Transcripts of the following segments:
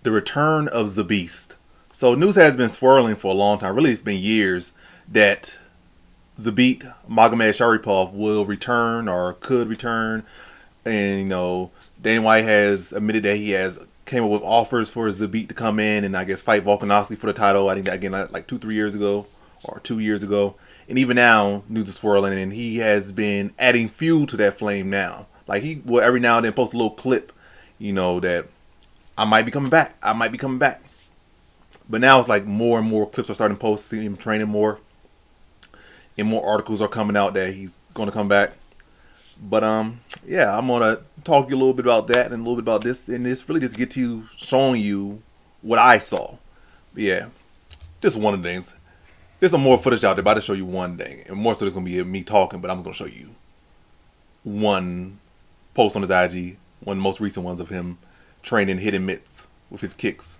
the return of the Beast. So news has been swirling for a long time. Really, it's been years that Zabit Magomedsharipov will return or could return. And, Dana White has admitted that he has came up with offers for Zabit to come in and I guess fight Volkanovski for the title. I think that again like 2-3 years ago or 2 years ago. And even now, news is swirling, and he has been adding fuel to that flame now. Like he will every now and then post a little clip, that I might be coming back. I might be coming back. But now it's like more and more clips are starting to post, seeing him training more, and more articles are coming out that he's going to come back. But yeah, I'm gonna talk to you a little bit about that and a little bit about this, and this really just get to showing you what I saw. But yeah, just one of the things. There's some more footage out there, but I'll just show you one thing, and more so there's gonna be me talking, but I'm gonna show you one post on his IG, one of the most recent ones of him training hidden mitts with his kicks.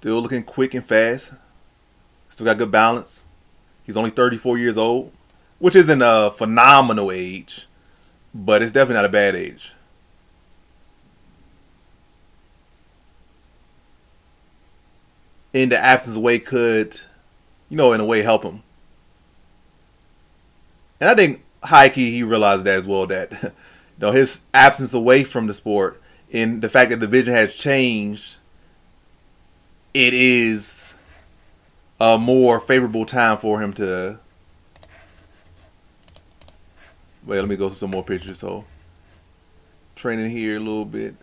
Still looking quick and fast. Still got good balance. He's only 34 years old, which isn't a phenomenal age, but it's definitely not a bad age. In the absence of weight could, in a way help him. And I think high key he realized that as well, that his absence away from the sport and the fact that the division has changed, it is a more favorable time for him to. Wait, let me go to some more pictures. So, training here a little bit.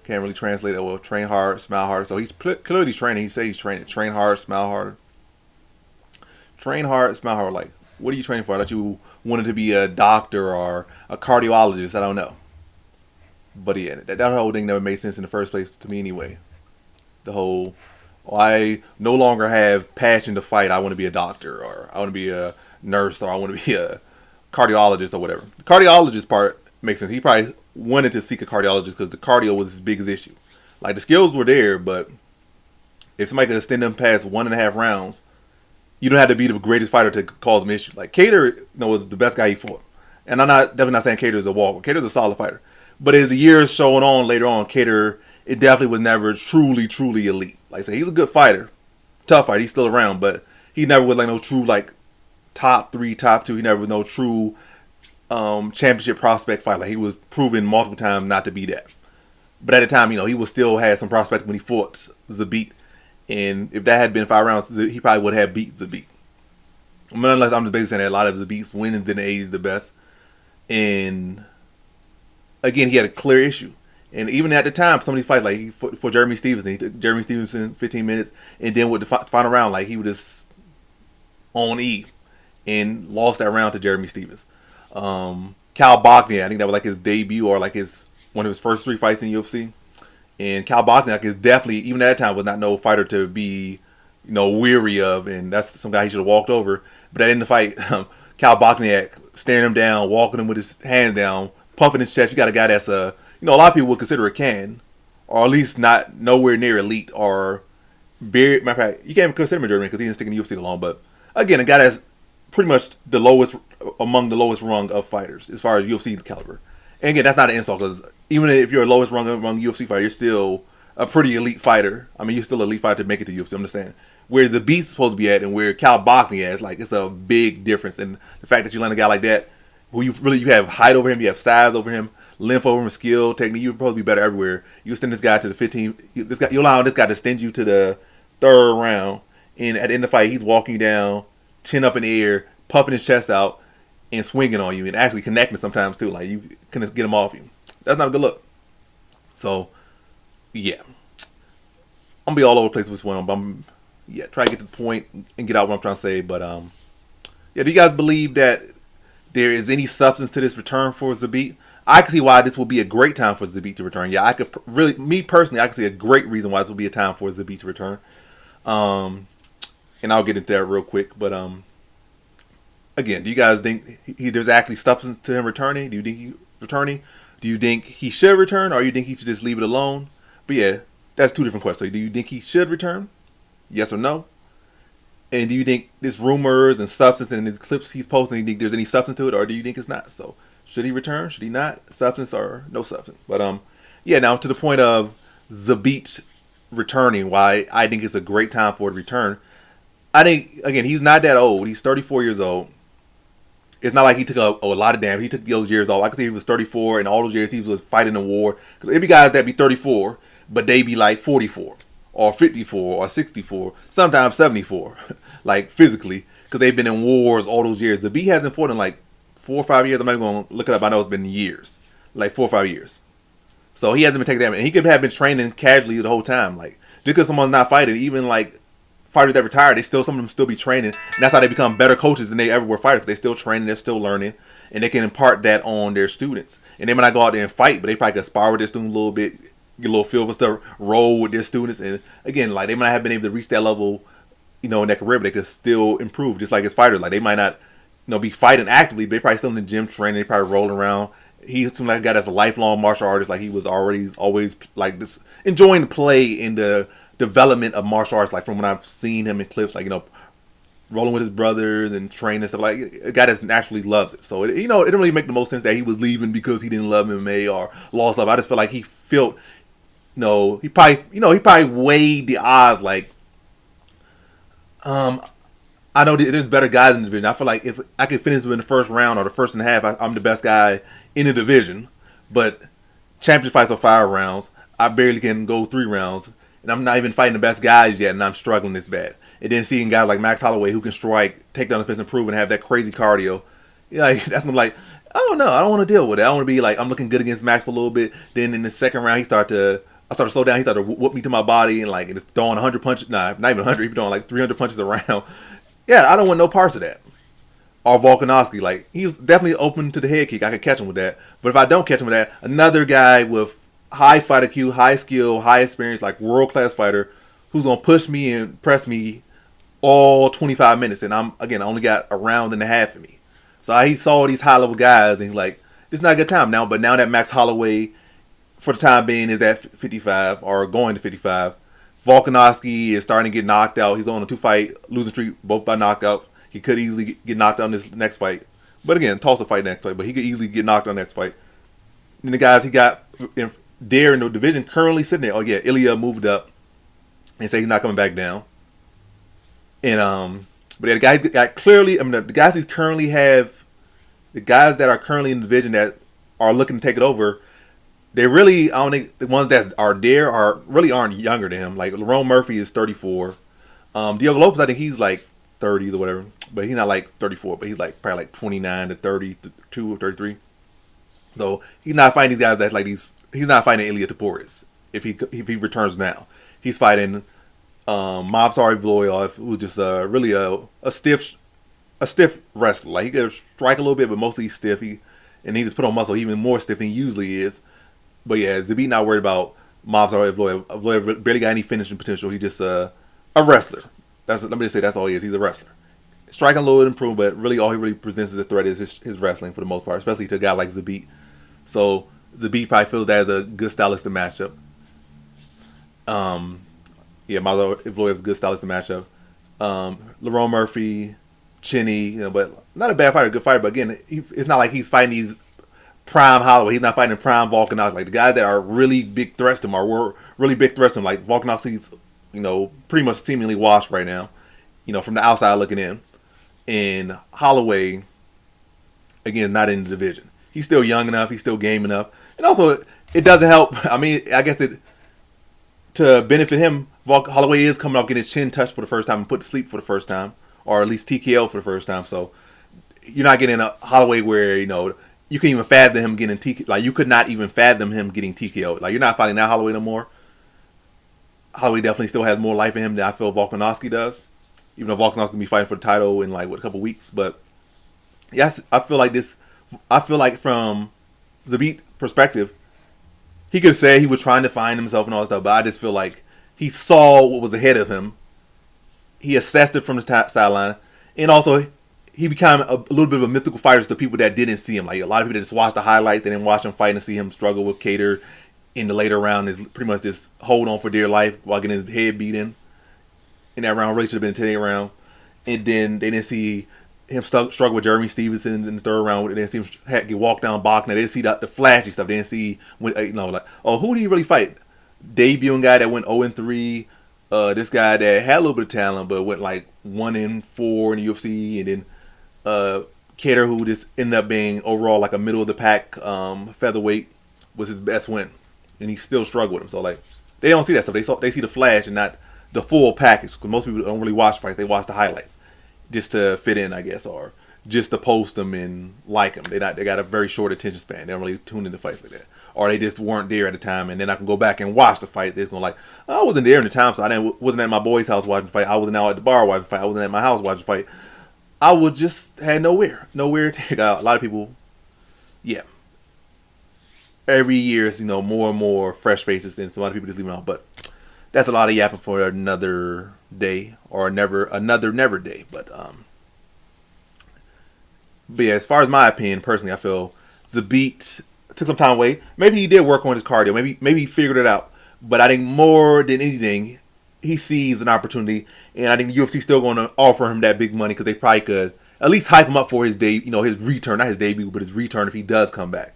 Can't really translate it. Well, train hard, smile hard. So he's clearly training. He says he's training. Train hard, smile harder. Train hard, smile hard. Like, what are you training for? I thought you wanted to be a doctor or a cardiologist. I don't know. But yeah, that whole thing never made sense in the first place to me anyway. The whole, I no longer have passion to fight. I want to be a doctor, or I want to be a nurse, or I want to be a cardiologist, or whatever. The cardiologist part makes sense. He probably wanted to seek a cardiologist because the cardio was his biggest issue. Like, the skills were there, but if somebody could extend them past 1.5 rounds, you don't have to be the greatest fighter to cause him issues. Like, Cater, was the best guy he fought. And I'm definitely not saying Cater is a walker. Cater's a solid fighter. But as the years showing on later on, Cater, it definitely was never truly, truly elite. Like I said, he's a good fighter. Tough fighter. He's still around, but he never was like no true, like, top 3, top 2. He never was no true championship prospect fighter. Like, he was proven multiple times not to be that. But at the time, he was still had some prospect when he fought Zabit. And if that had been 5 rounds, he probably would have beat Zabit. Unless I'm just basically saying that a lot of Zabit's winnings didn't age the best. And again, he had a clear issue. And even at the time, some of these fights, like for Jeremy Stevenson, he took Jeremy Stevenson 15 minutes, and then with the final round, like, he was just on E and lost that round to Jeremy Stevens. Cal Bogniak, I think that was like his debut or like one of his first 3 fights in UFC. And Cal Bogniak is definitely, even at that time, was not no fighter to be, weary of, and that's some guy he should have walked over. But at the end of the fight, Cal Bogniak staring him down, walking him with his hands down, pumping his chest. You got a guy that's a lot of people would consider a can, or at least not nowhere near elite, or very, matter of fact, you can't even consider him a German because he didn't stick in the UFC long. But again, a guy that's pretty much the lowest, among the lowest rung of fighters as far as UFC caliber. And again, that's not an insult, because even if you're a lowest rung UFC fighter, you're still a pretty elite fighter. I mean, you're still an elite fighter to make it to UFC. I'm just saying. Where the Beast is supposed to be at and where Cal Bogniak is, like, it's a big difference. And the fact that you land a guy like that, who you have height over him, you have size over him, length over him, skill, technique, you're supposed to be better everywhere. You extend this guy to the 15. You allow this guy to extend you to the 3rd round, and at the end of the fight, he's walking you down, chin up in the air, puffing his chest out, and swinging on you, and actually connecting sometimes too. Like, you can get him off you. That's not a good look. So, yeah, I'm gonna be all over the place with this one. I'm try to get to the point and get out what I'm trying to say. But yeah, do you guys believe that there is any substance to this return for Zabit? I can see why this will be a great time for Zabit to return. Yeah, I could really, me personally, I can see a great reason why this will be a time for Zabit to return. And I'll get into that real quick. But again, do you guys think there's actually substance to him returning? Do you think he's returning? Do you think he should return, or you think he should just leave it alone? But yeah, that's two different questions. So do you think he should return? Yes or no? And do you think this rumors and substance and these clips he's posting, do you think there's any substance to it, or do you think it's not? So should he return? Should he not? Substance or no substance? But yeah. Now to the point of Zabit returning, why I think it's a great time for it to return. I think again he's not that old. He's 34 years old. It's not like he took a lot of damage. He took those years off. I can see he was 34, and all those years he was fighting a war. There be guys that be 34, but they be like 44, or 54, or 64, sometimes 74, like physically, because they've been in wars all those years. The B hasn't fought in like 4 or 5 years. I'm not going to look it up. I know it's been years, like 4 or 5 years. So he hasn't been taking damage, and he could have been training casually the whole time. Like just because someone's not fighting, even like fighters that retire, some of them still be training, and that's how they become better coaches than they ever were fighters. They still training, they're still learning, and they can impart that on their students. And they might not go out there and fight, but they probably can spar with their students a little bit, get a little feel for stuff, roll with their students, and again, like they might not have been able to reach that level, in their career, but they could still improve, just like as fighters. Like they might not, be fighting actively, but they probably still in the gym training, they probably rolling around. He seemed like a guy that's a lifelong martial artist, like he was always like this, enjoying the play in the development of martial arts, like from when I've seen him in clips, like rolling with his brothers and training and stuff, like a guy that naturally loves it. So it didn't really make the most sense that he was leaving because he didn't love MMA or lost love. I just felt like he felt, he probably weighed the odds. Like, I know there's better guys in the division. I feel like if I could finish in the first round or the first and a half, I'm the best guy in the division. But championship fights are 5 rounds. I barely can go 3 rounds. And I'm not even fighting the best guys yet, and I'm struggling this bad. And then seeing guys like Max Holloway who can strike, take down the fist, improve, and have that crazy cardio. That's when I'm like, I don't know. I don't want to deal with it. I want to be like, I'm looking good against Max for a little bit. Then in the second round, I started to slow down. He started to whoop me to my body and it's throwing 100 punches. Nah, not even 100. He's throwing like 300 punches around. Yeah, I don't want no parts of that. Or Volkanovski. He's definitely open to the head kick. I could catch him with that. But if I don't catch him with that, another guy with high fight IQ, high skill, high experience, like world-class fighter, who's going to push me and press me all 25 minutes. And I only got a round and a half of me. So he saw these high-level guys, and he's like, this is not a good time now. But now that Max Holloway, for the time being, is at 55, or going to 55, Volkanovski is starting to get knocked out. He's on a 2-fight losing streak, both by knockout. He could easily get knocked out in this next fight. But again, toss a fight next fight. But he could easily get knocked out next fight. And the guys he got there in the division currently sitting there. Oh yeah, Ilya moved up and said he's not coming back down. And but yeah, the guys got clearly. The guys he currently have, the guys that are currently in the division that are looking to take it over, they really, I don't think the ones that are there aren't younger than him. Like Lerone Murphy is 34. Diogo Lopez, I think he's like 30s or whatever, but he's not like 34, but he's like probably like 29 to 32 or 33. So he's not fighting these guys that's like these. He's not fighting Ilya Topuria if he returns now. He's fighting Movsar Evloev, who's just really a stiff wrestler. Like he could strike a little bit, but mostly he's stiff. He just put on muscle, even more stiff than he usually is. But yeah, Zabit not worried about Movsar Evloev. Evloev barely got any finishing potential. He's just a wrestler. Let me just say that's all he is. He's a wrestler. Striking a little bit improved, but really all he really presents as a threat is his wrestling for the most part, especially to a guy like Zabit. So Zabit probably feels that as a good stylistic matchup. Yeah, Movsar Evloev is a good stylistic matchup. Lerone Murphy, Chinny, but not a bad fighter, a good fighter. But again, it's not like he's fighting these prime Holloway. He's not fighting prime Volkanovski. Like the guys that are really big threats to him were really big threats to him. Like Volkanovski's, pretty much seemingly washed right now. From the outside looking in. And Holloway, again, not in the division. He's still young enough. He's still game enough. And also, it doesn't help. I mean, I guess to benefit him, Holloway is coming off getting his chin touched for the first time and put to sleep for the first time, or at least TKO for the first time. So you're not getting a Holloway where you can even fathom him getting TKO. Like you could not even fathom him getting TKO. Like you're not fighting that Holloway no more. Holloway definitely still has more life in him than I feel Volkanovski does. Even though Volkanovski's gonna be fighting for the title in a couple weeks, but yes, I feel like from Zabit's perspective, he could say he was trying to find himself and all that stuff, but I just feel like he saw what was ahead of him. He assessed it from the sideline, and also he became a little bit of a mythical fighter to people that didn't see him. Like a lot of people that just watched the highlights, they didn't watch him fight and see him struggle with Cater in the later round. Is pretty much just hold on for dear life while getting his head beat in that round. Really should have been a 10 round. And then they didn't see him struggle with Jeremy Stevenson in the third round. They didn't see him get walked down boxing. They didn't see the flashy stuff. They didn't see when like, oh, who did he really fight? Debuting guy that went 0-3. This guy that had a little bit of talent but went like 1-4 in the UFC, and then Cater, who just ended up being overall like a middle of the pack featherweight, was his best win, and he still struggled with him. So like they don't see that stuff. They see the flash and not the full package, because most people don't really watch fights. They watch the highlights just to fit in, I guess, or just to post them and like them. They got a very short attention span. They don't really tune into fights like that, or they just weren't there at the time. And then I can go back and watch the fight. They're going like, oh, I wasn't there in the time, so wasn't at my boy's house watching the fight. I wasn't out at the bar watching the fight. I wasn't at my house watching the fight. I would just had nowhere to take out. A lot of people, yeah. Every year, it's, more and more fresh faces, and so a lot of people just leave it out. But that's a lot of yapping for another day, or another never day. But yeah, as far as my opinion, personally, I feel Zabit took some time away. Maybe he did work on his cardio. Maybe he figured it out. But I think more than anything, he sees an opportunity, and I think the UFC still going to offer him that big money, because they probably could at least hype him up for his his return, not his debut, but his return if he does come back.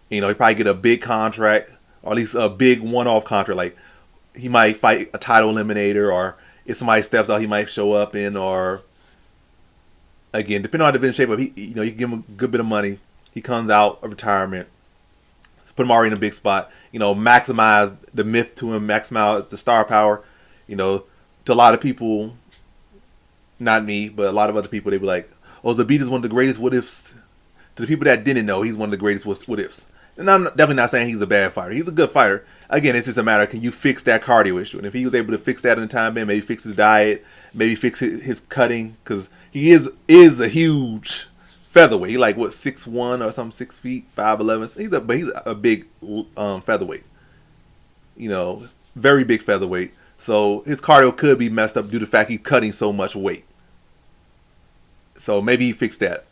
He probably get a big contract, or at least a big one-off contract. Like he might fight a title eliminator, or if somebody steps out, he might show up in, or again, depending on the division shape up, you can give him a good bit of money. He comes out of retirement, put him already in a big spot. Maximize the myth to him, maximize the star power. To a lot of people, not me, but a lot of other people, they be like, "Oh, Zabit is one of the greatest what ifs." To the people that didn't know, he's one of the greatest what ifs. And I'm definitely not saying he's a bad fighter. He's a good fighter. Again, it's just a matter of, can you fix that cardio issue? And if he was able to fix that in the time being, maybe fix his diet, maybe fix his cutting, because he is a huge featherweight. He like 6'1" or something, 6 feet, 5'11". He's a big featherweight. Very big featherweight. So his cardio could be messed up due to the fact he's cutting so much weight. So maybe he fixed that.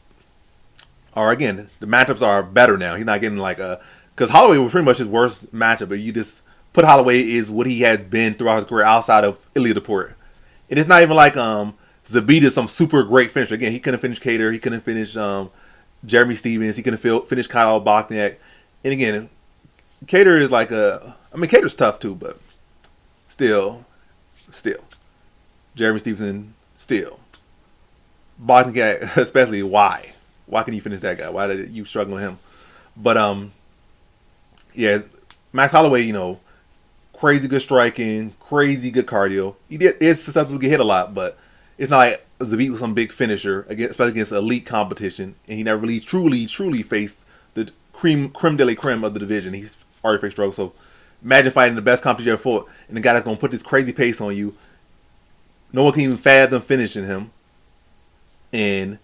Or again, the matchups are better now. He's not getting because Holloway was pretty much his worst matchup, but you just put Holloway is what he has been throughout his career outside of Ilia Topuria. And it's not even like Zabit is some super great finisher. Again, he couldn't finish Cater. He couldn't finish Jeremy Stevens. He couldn't finish Kyle Bochniak. And again, Cater is Cater's tough too, but still. Jeremy Stevenson, still. Bochniak, especially, why? Why can you finish that guy? Why did you struggle with him? But yeah, Max Holloway, crazy good striking, crazy good cardio. He is susceptible to get hit a lot, but it's not like Zabit was some big finisher, especially against elite competition, and he never really truly faced the creme de la creme of the division. He's already faced struggle. So imagine fighting the best competition you ever fought, and the guy that's gonna put this crazy pace on you. No one can even fathom finishing him, and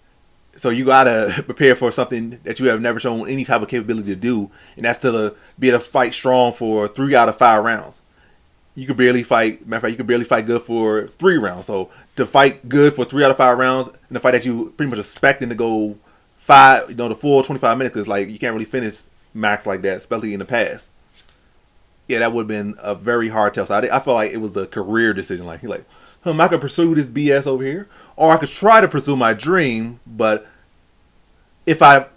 so you gotta prepare for something that you have never shown any type of capability to do, and that's to be able to fight strong for 3 out of 5 rounds. You could barely fight. Matter of fact, you could barely fight good for 3 rounds. So to fight good for 3 out of 5 rounds, and the fight that you pretty much expecting to go 5, the full 25 minutes, because you can't really finish Max like that, especially in the past. Yeah, that would have been a very hard tell. So I felt like it was a career decision. I could pursue this BS over here, or I could try to pursue my dream, but if I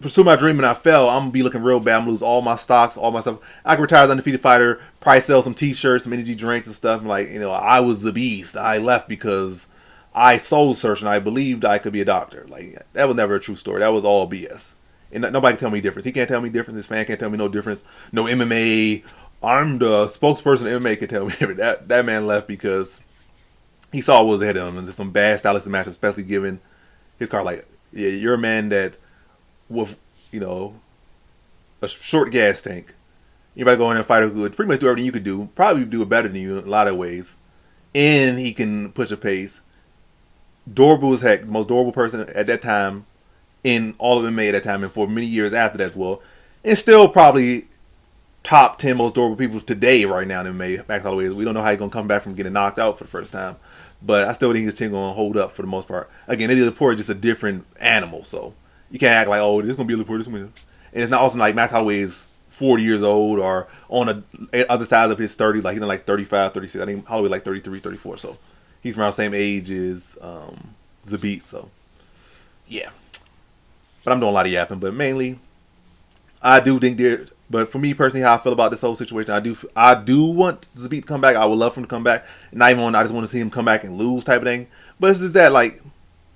pursue my dream and I fail, I'm going to be looking real bad. I'm going to lose all my stocks, all my stuff. I could retire as an undefeated fighter, probably sell some t-shirts, some energy drinks and stuff. I was the beast. I left because I soul searched and I believed I could be a doctor. That was never a true story. That was all BS. And nobody can tell me difference. He can't tell me difference. His fan can't tell me no difference. No MMA. I'm the spokesperson of MMA can tell me difference. That man left because he saw what was ahead of him, and just some bad stylistic matchups, especially given his card. Yeah, you're a man that with a short gas tank. You better go in and fight who could pretty much do everything you could do. Probably do it better than you in a lot of ways. And he can push a pace. Durable as heck, the most durable person at that time in all of MMA at that time, and for many years after that as well. And still probably top 10 most durable people today right now in MMA. Max Holloway. We don't know how he's gonna come back from getting knocked out for the first time. but I still think his team gonna hold up for the most part. Again, Eddie Laporte is just a different animal, so you can't act like, oh, this is gonna be Laporte, this is gonna be. And it's not also like Max Holloway is 40 years old or on the other side of his 30s, like he's like 35, 36. I think Holloway like 33, 34. So he's around the same age as Zabit. So yeah, but I'm doing a lot of yapping. But mainly, I do think there. But for me personally, how I feel about this whole situation, I do want Zabit to come back. I would love for him to come back. Not even I just want to see him come back and lose type of thing. But it's just that like.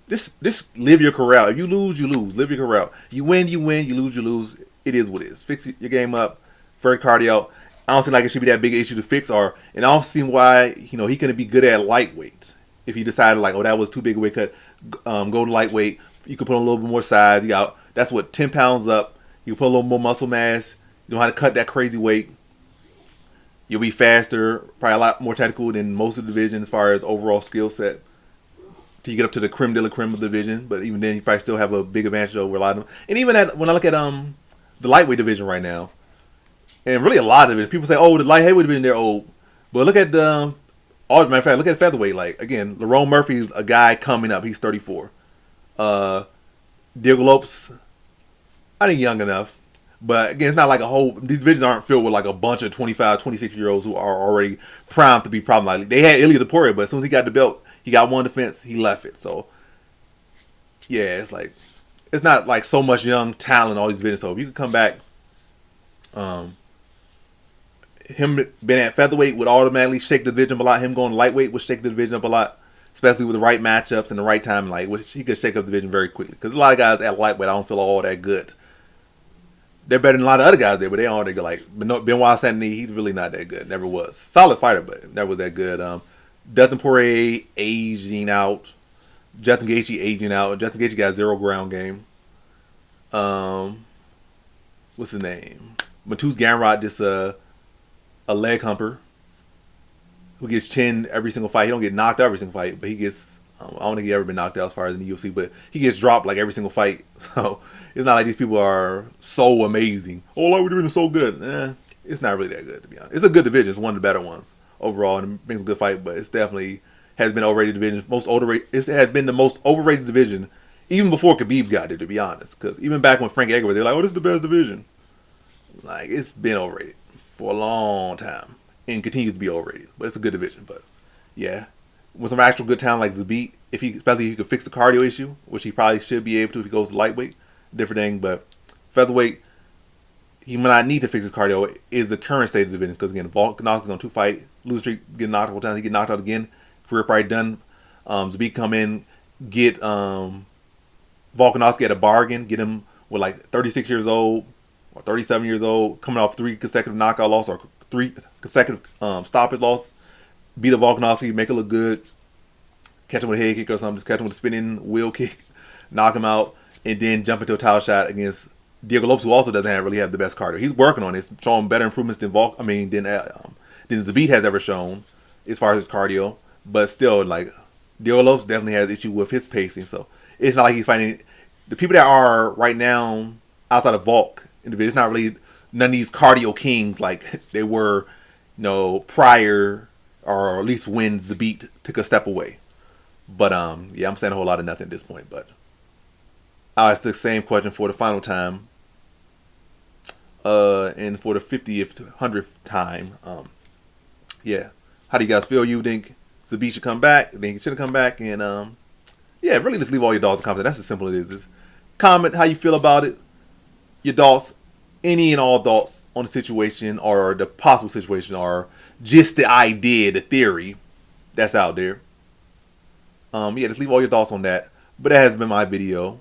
Just live your career out. If you lose, you lose. Live your career out. You win, you win. You lose, you lose. It is what it is. Fix your game up. Third cardio. I don't see like it should be that big an issue to fix. And I don't see why he couldn't be good at lightweight. If he decided like, oh, that was too big a weight cut, go to lightweight. You could put on a little bit more size. You got that's what 10 pounds up. You put a little more muscle mass. You know how to cut that crazy weight. You'll be faster. Probably a lot more technical than most of the division as far as overall skill set. Till you get up to the creme de la creme of the division, but even then you probably still have a big advantage over a lot of them. And even when I look at the lightweight division right now, and really a lot of it, people say, oh, the light heavyweight division they're old, but look at the matter of fact, look at featherweight. Like again, Lerone Murphy's a guy coming up. He's 34. Diego Lopes, I think young enough, but again, it's not like a whole. These divisions aren't filled with like a bunch of 25, 26-year-olds who are already primed to be problematic. They had Ilia Topuria, but as soon as he got the belt. He got one defense. He left it. So, yeah, it's not like so much young talent. All these divisions. So if you could come back, him being at featherweight would automatically shake the division up a lot. Him going to lightweight would shake the division up a lot, especially with the right matchups and the right time. Like, which he could shake up the division very quickly. Because a lot of guys at lightweight, I don't feel all that good. They're better than a lot of other guys there, but they aren't that good. Like Benoit Saint-Denis, he's really not that good. Never was. Solid fighter, but never was that good. Dustin Poirier aging out. Justin Gaethje aging out. Justin Gaethje got 0 ground game. What's his name? Mateusz Gamrot just a leg humper who gets chinned every single fight. He don't get knocked out every single fight, but he gets. I don't think he ever been knocked out as far as in the UFC, but he gets dropped like every single fight. So it's not like these people are so amazing. Oh, like we're doing is so good. It's not really that good to be honest. It's a good division. It's one of the better ones overall, and it brings a good fight. But it's definitely has been overrated division. It has been the most overrated division even before Khabib got there. To be honest, because even back when Frank Edgar was there, like, oh, this is the best division. Like it's been overrated for a long time and continues to be overrated. But it's a good division. But yeah. With some actual good talent like Zabit, especially if he could fix the cardio issue, which he probably should be able to if he goes to lightweight, different thing. But featherweight, he might not need to fix his cardio. Is the current state of the division because again, Volkanovski's on 2 fight, lose streak, get knocked out a couple times, he get knocked out again. Career probably done. Zabit come in, get Volkanovski at a bargain, get him with like 36 years old or 37 years old, coming off 3 consecutive knockout losses or 3 consecutive stoppage losses. Beat a Volkanovski, make it look good, catch him with a head kick or something, just catch him with a spinning wheel kick, knock him out, and then jump into a title shot against Diego Lopes, who also doesn't really have the best cardio. He's working on it, showing better improvements than Zabit has ever shown as far as his cardio. But still, like Diego Lopes definitely has issue with his pacing. So it's not like he's fighting the people that are right now outside of Volk in the video. It's not really none of these cardio kings like they were, prior. Or at least when Zabit took a step away. But yeah, I'm saying a whole lot of nothing at this point. But I'll ask the same question for the final time. And for the 50th to 100th time. Yeah. How do you guys feel? You think Zabit should come back? You think he shouldn't come back? And yeah, really just leave all your thoughts in comments. That's as simple as it is. Just comment how you feel about it. Your thoughts. Any and all thoughts on the situation or the possible situation or just the idea, the theory that's out there. Yeah, just leave all your thoughts on that. But that has been my video.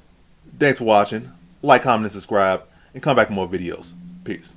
Thanks for watching. Like, comment, and subscribe. And come back for more videos. Peace.